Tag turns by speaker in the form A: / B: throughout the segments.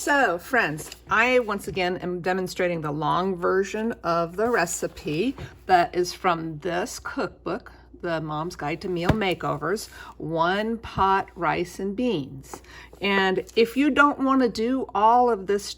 A: So friends, I once again am demonstrating the long version of the recipe that is from this cookbook, The Mom's Guide to Meal Makeovers, One Pot Rice and Beans. And if you don't want to do all of this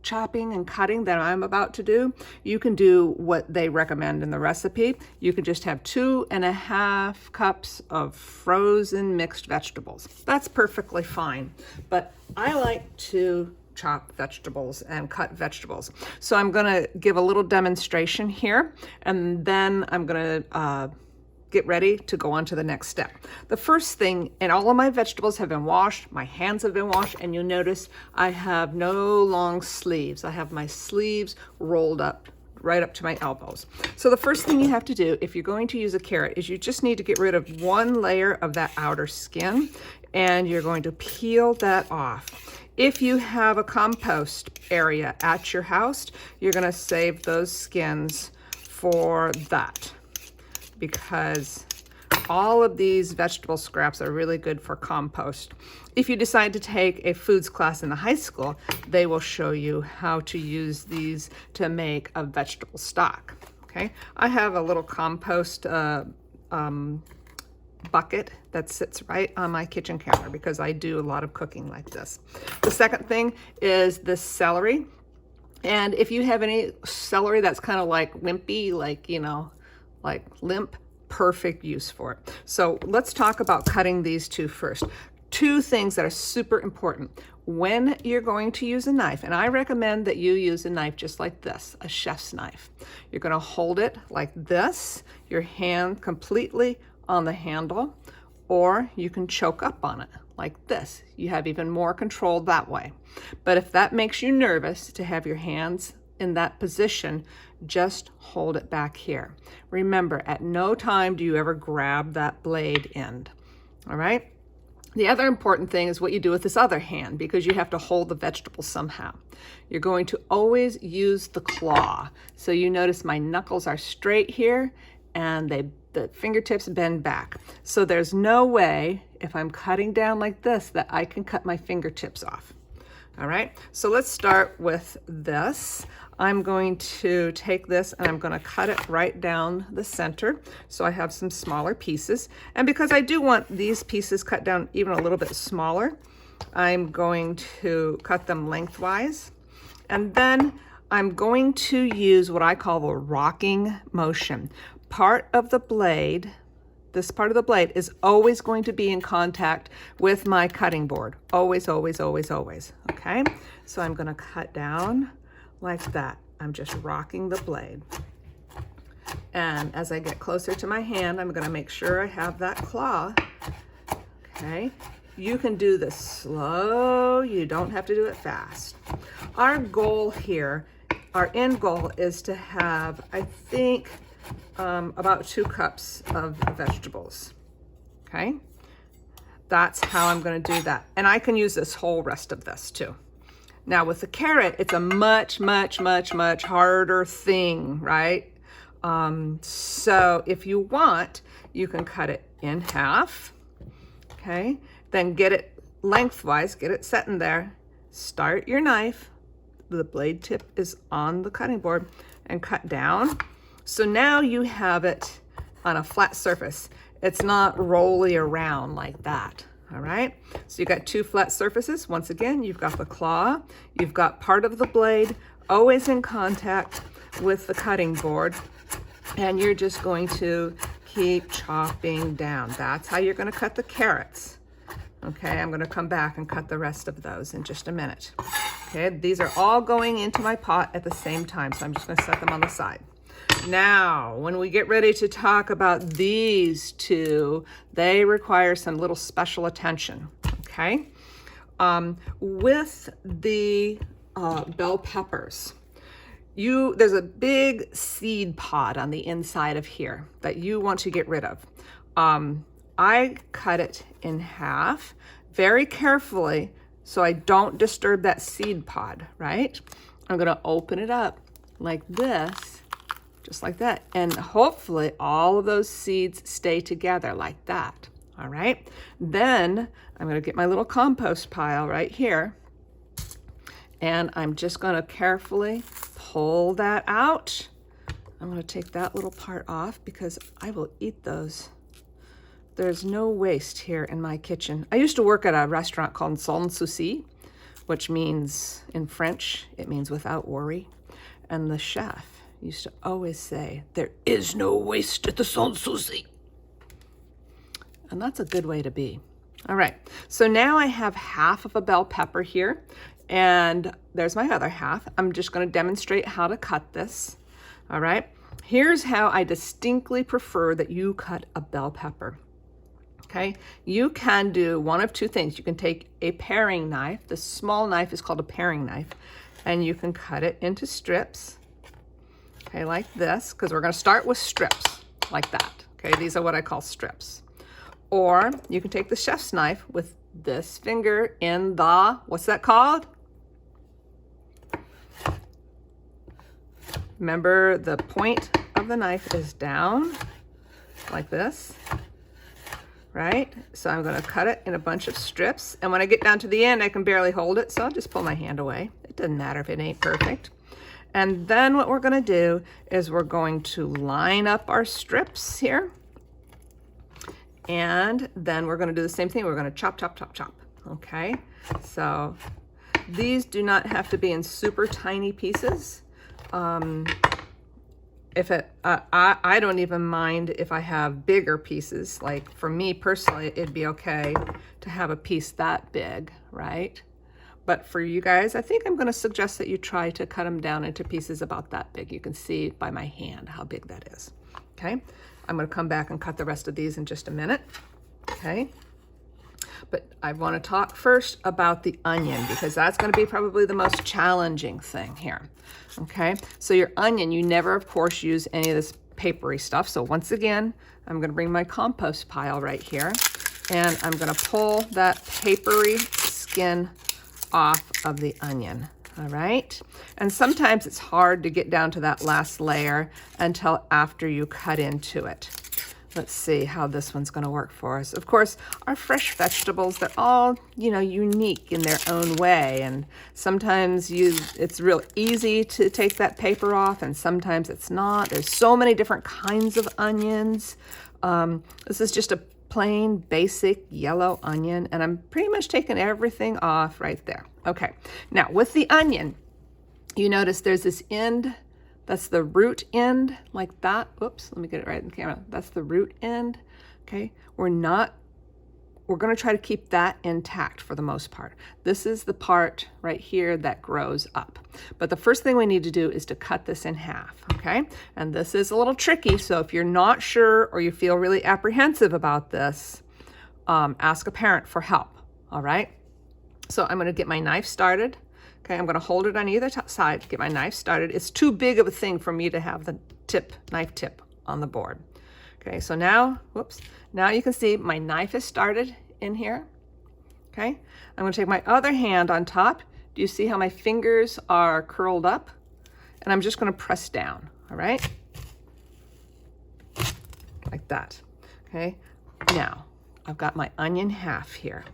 A: chopping and cutting that I'm about to do, you can do what they recommend in the recipe. You can just have 2.5 cups of frozen mixed vegetables. That's perfectly fine, but I like to chop vegetables and cut vegetables. So I'm gonna give a little demonstration here, and then I'm gonna get ready to go on to the next step. The first thing, and all of my vegetables have been washed, my hands have been washed, and you'll notice I have no long sleeves. I have my sleeves rolled up right up to my elbows. So the first thing you have to do if you're going to use a carrot is you just need to get rid of one layer of that outer skin, and you're going to peel that off. If you have a compost area at your house, you're gonna save those skins for that, because all of these vegetable scraps are really good for compost. If you decide to take a foods class in the high school, they will show you how to use these to make a vegetable stock, okay? I have a little compost bucket that sits right on my kitchen counter because I do a lot of cooking like this. The second thing is the celery. And if you have any celery that's kind of like wimpy, like, you know, like limp, perfect use for it. So let's talk about cutting these two first. Two things that are super important when you're going to use a knife, and I recommend that you use a knife just like this, a chef's knife. You're going to hold it like this, your hand completely on the handle, or you can choke up on it like this. You have even more control that way. But if that makes you nervous to have your hands in that position, just hold it back here. Remember, at no time do you ever grab that blade end, all right? The other important thing is what you do with this other hand, because you have to hold the vegetable somehow. You're going to always use the claw. So you notice my knuckles are straight here, and the fingertips bend back. So there's no way, if I'm cutting down like this, that I can cut my fingertips off. All right, so let's start with this. I'm going to take this and I'm going to cut it right down the center. So I have some smaller pieces. And because I do want these pieces cut down even a little bit smaller, I'm going to cut them lengthwise. And then I'm going to use what I call the rocking motion. Part of the blade, this part of the blade is always going to be in contact with my cutting board. Always, always, always, always, okay? So I'm gonna cut down like that. I'm just rocking the blade. And as I get closer to my hand, I'm gonna make sure I have that claw, okay? You can do this slow, you don't have to do it fast. Our goal here, our end goal is to have, I think, about 2 cups of vegetables, okay? That's how I'm gonna do that. And I can use this whole rest of this too. Now with the carrot, it's a much, much, much, much harder thing, right? So if you want, you can cut it in half, okay? Then get it lengthwise, get it set in there, start your knife, the blade tip is on the cutting board, and cut down. So now you have it on a flat surface. It's not rolly around like that, all right? So you got 2 flat surfaces. Once again, you've got the claw, you've got part of the blade always in contact with the cutting board, and you're just going to keep chopping down. That's how you're gonna cut the carrots. Okay, I'm gonna come back and cut the rest of those in just a minute. Okay, these are all going into my pot at the same time, so I'm just gonna set them on the side. Now, when we get ready to talk about these two, they require some little special attention, okay? With the bell peppers, there's a big seed pod on the inside of here that you want to get rid of. I cut it in half very carefully so I don't disturb that seed pod, right? I'm gonna open it up like this, just like that. And hopefully all of those seeds stay together like that, all right? Then I'm gonna get my little compost pile right here, And I'm just going to carefully pull that out. I'm going to take that little part off because I will eat those. There's no waste here in my kitchen. I used to work at a restaurant called Sans Souci, which means, in French, it means without worry. And the chef used to always say, there is no waste at the Sans Souci. And that's a good way to be. All right, so now I have half of a bell pepper here, and there's my other half. I'm just going to demonstrate how to cut this. All right, here's how I distinctly prefer that you cut a bell pepper. Okay, you can do one of two things. You can take a paring knife. The small knife is called a paring knife, and you can cut it into strips, okay, like this, because we're going to start with strips like that. Okay, these are what I call strips. Or you can take the chef's knife with this finger in the, what's that called? Remember, the point of the knife is down like this, right? So I'm going to cut it in a bunch of strips. And when I get down to the end, I can barely hold it. So I'll just pull my hand away. It doesn't matter if it ain't perfect. And then what we're going to do is we're going to line up our strips here. And then we're going to do the same thing. We're going to chop, chop, chop, chop. Okay, so these do not have to be in super tiny pieces. If it, I don't even mind if I have bigger pieces. Like for me personally, it'd be okay to have a piece that big, right? But for you guys, I think I'm going to suggest that you try to cut them down into pieces about that big. You can see by my hand how big that is. Okay, I'm going to come back and cut the rest of these in just a minute. Okay, but I want to talk first about the onion because that's going to be probably the most challenging thing here. Okay, so your onion, you never, of course, use any of this papery stuff. So once again, I'm going to bring my compost pile right here, and I'm going to pull that papery skin off of the onion. All right, and sometimes it's hard to get down to that last layer until after you cut into it. Let's see how this one's going to work for us. Of course, our fresh vegetables, they're all, you know, unique in their own way. And sometimes it's real easy to take that paper off, and sometimes it's not. There's so many different kinds of onions. This is just a plain basic yellow onion, and I'm pretty much taking everything off right there. Okay, now with the onion, you notice there's this end, that's the root end, like that. Oops, let me get it right in the camera. That's the root end. Okay, we're going to try to keep that intact for the most part. This is the part right here that grows up. But the first thing we need to do is to cut this in half, okay? And this is a little tricky, so if you're not sure or you feel really apprehensive about this, ask a parent for help, all right? So I'm going to get my knife started. Okay, I'm going to hold it on either side to get my knife started. It's too big of a thing for me to have the knife tip on the board. Okay, so now, whoops, now you can see my knife is started in here. Okay, I'm going to take my other hand on top. Do you see how my fingers are curled up? And I'm just going to press down, all right? Like that. Okay, now I've got my onion half here.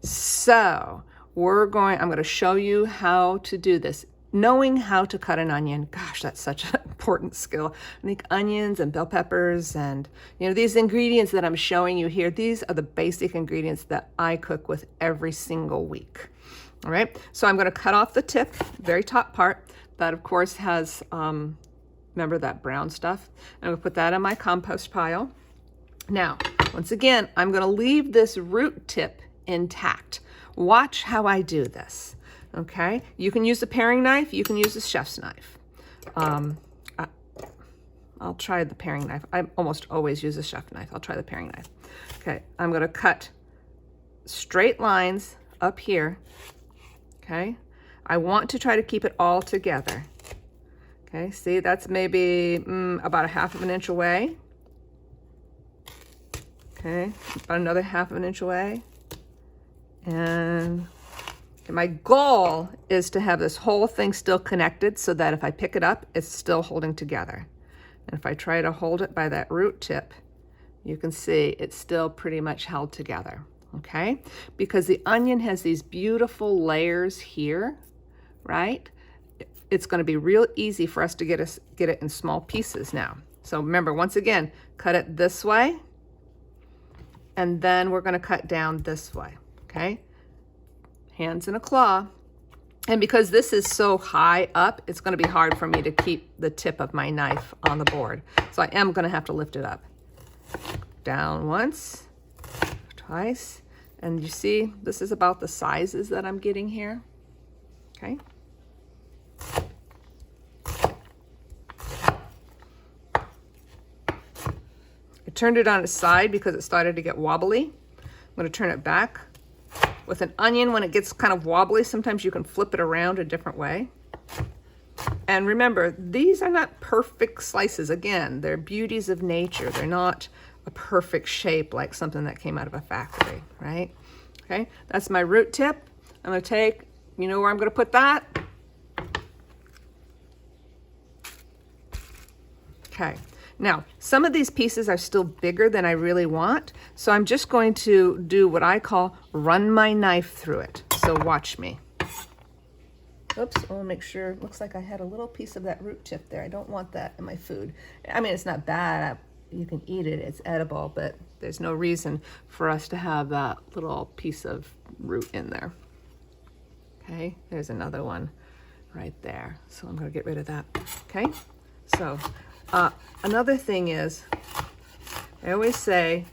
A: So I'm going to show you how to do this. Knowing how to cut an onion, gosh, that's such an important skill. I think onions and bell peppers and, you know, these ingredients that I'm showing you here, these are the basic ingredients that I cook with every single week. All right, so I'm going to cut off the tip, very top part. That, of course, has, remember that brown stuff? I'm going to put that in my compost pile. Now, once again, I'm going to leave this root tip intact. Watch how I do this. Okay, you can use a paring knife, you can use a chef's knife. I'll try the paring knife. I almost always use a chef's knife. I'll try the paring knife. Okay, I'm going to cut straight lines up here. Okay, I want to try to keep it all together. Okay, see, that's maybe about a ½ of an inch away. Okay, about another ½ of an inch away. And my goal is to have this whole thing still connected so that if I pick it up, it's still holding together. And if I try to hold it by that root tip, you can see it's still pretty much held together, okay? Because the onion has these beautiful layers here, right? It's going to be real easy for us to get it in small pieces now. So remember, once again, cut it this way, and then we're going to cut down this way, okay? Hands in a claw. And because this is so high up, it's going to be hard for me to keep the tip of my knife on the board. So I am going to have to lift it up. Down once, twice, and you see, this is about the sizes that I'm getting here, okay? I turned it on its side because it started to get wobbly. I'm going to turn it back. With an onion, when it gets kind of wobbly, sometimes you can flip it around a different way. And remember, these are not perfect slices. Again, they're beauties of nature. They're not a perfect shape like something that came out of a factory, right? Okay, that's my root tip. I'm going to take, you know where I'm going to put that? Okay. Now, some of these pieces are still bigger than I really want, so I'm just going to do what I call run my knife through it. So watch me. Oops, I want to make sure. Looks like I had a little piece of that root tip there. I don't want that in my food. I mean, it's not bad. You can eat it. It's edible, but there's no reason for us to have that little piece of root in there. Okay, there's another one right there. So I'm going to get rid of that. Okay, so another thing is, I always say,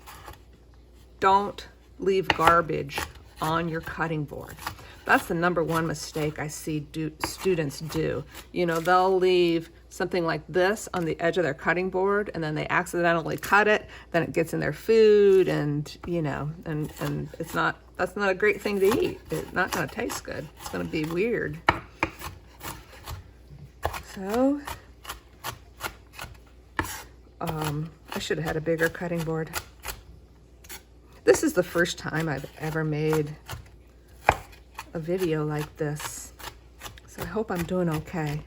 A: don't leave garbage on your cutting board. That's the #1 mistake I see students do. You know, they'll leave something like this on the edge of their cutting board, and then they accidentally cut it, then it gets in their food, and you know, and that's not a great thing to eat. It's not going to taste good. It's going to be weird. So I should have had a bigger cutting board. This is the first time I've ever made a video like this, so I hope I'm doing okay.